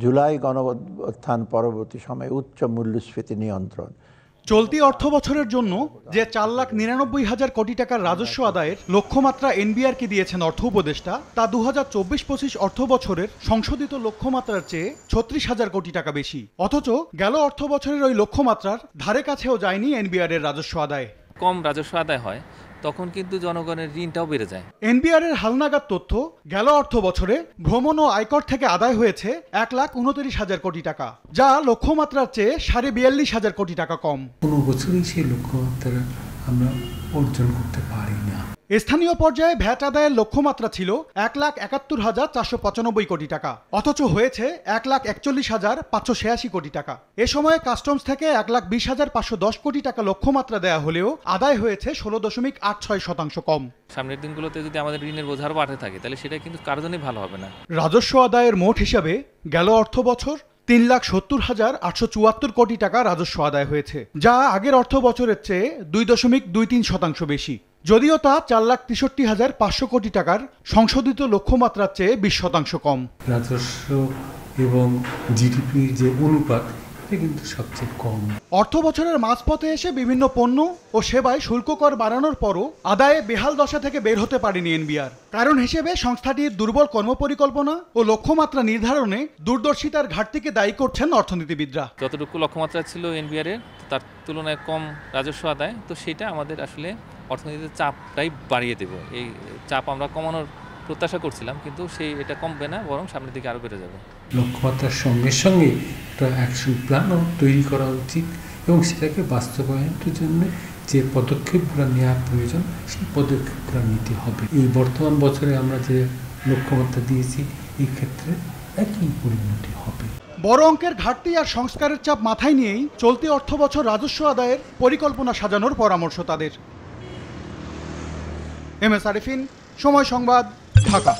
জুলাই গণঅভ্যুত্থান পরবর্তী সময়ে উচ্চ মূল্যস্ফীতি নিয়ন্ত্রণ। চলতি অর্থবছরের জন্য যে 4,99,000 কোটি টাকার রাজস্ব আদায়ের লক্ষ্যমাত্রা এনবিআরকে দিয়েছেন অর্থ উপদেষ্টা, তা 2024-25 অর্থ বছরের সংশোধিত লক্ষ্যমাত্রার চেয়ে 36,000 কোটি টাকা বেশি। অথচ গেল অর্থ বছরের ওই লক্ষ্যমাত্রার ধারে কাছেও যায়নি এনবিআর এর রাজস্ব আদায়। কম রাজস্ব আদায় হয় তখন কিন্তু জনগণের ঋণটাও বেড়ে যায়। এনবিআর এর হালনাগাদ তথ্য, গেল অর্থ বছরে ভ্রমণ ও আয়কর থেকে আদায় হয়েছে 1,29,000 কোটি টাকা, যা লক্ষ্যমাত্রার চেয়ে 42,500 কোটি টাকা কম। কোনো বছরই সেই লক্ষ্যমাত্রা আমরা অর্জন করতে পারি না। স্থানীয় পর্যায়ে ভ্যাট আদায়ের লক্ষ্যমাত্রা ছিল 1,71,495 কোটি টাকা, অথচ হয়েছে 1,41,586 কোটি টাকা। এ সময়ে কাস্টমস থেকে 1,20,510 কোটি টাকা লক্ষ্যমাত্রা দেয়া হলেও আদায় হয়েছে 16.86% কম। সামনের দিনগুলোতে যদি আমাদের ঋণের বোঝা আরও বাড়তে থাকে তাহলে সেটা কিন্তু কারোর জন্যই ভালো হবে না। রাজস্ব আদায়ের মোট হিসাবে গেল অর্থ বছর 3,70,874 কোটি টাকা রাজস্ব আদায় হয়েছে, যা আগের অর্থ বছরের চেয়ে 2.23% বেশি। যদিও তা 4,63,500 কোটি টাকার সংশোধিত লক্ষ্যমাত্রার চেয়ে 20% কম। রাজস্ব এবং জিডিপির যে অনুপাত, এটা কিন্তু সবচেয়ে কম। অর্থ বছরের মাঝপথে এসে বিভিন্ন পণ্য ও সেবায় শুল্ক কর বাড়ানোর পরও আদায়ে বেহাল দশা থেকে বের হতে পারেনি এনবিআর। কারণ হিসেবে সংস্থাটির দুর্বল কর্মপরিকল্পনা ও লক্ষ্যমাত্রা নির্ধারণে দূরদর্শিতার ঘাটতিকে দায়ী করছেন অর্থনীতিবিদরা। যতটুকু লক্ষ্যমাত্রা ছিল এনবিআর এর, তার তুলনায় কম রাজস্ব আদায়, তো সেটা আমাদের আসলে অর্থনীতিতে চাপটাই বাড়িয়ে দেবে। এই চাপ আমরা কমানোর প্রত্যাশা করছিলাম, কিন্তু এটা কমবে না, বরং সামনের দিকে আরও বেড়ে যাবে। লক্ষ্যমাত্রার সঙ্গে সঙ্গে একটা অ্যাকশন প্ল্যানও তৈরি করা উচিত এবং সেটাকে বাস্তবায়নের জন্য যে পদক্ষেপগুলো নেওয়া প্রয়োজন সেই পদক্ষেপগুলো নিতে হবে। এই বর্তমান বছরে আমরা যে লক্ষ্যমাত্রা দিয়েছি, এই ক্ষেত্রে একই পরিণতি হবে। বড় অঙ্কের ঘাটতি আর সংস্কারের চাপ মাথায় নিয়েই চলতি অর্থ বছর রাজস্ব আদায়ের পরিকল্পনা সাজানোর পরামর্শ তাদের। এম এস আরিফিন, সময় সংবাদ, ঢাকা।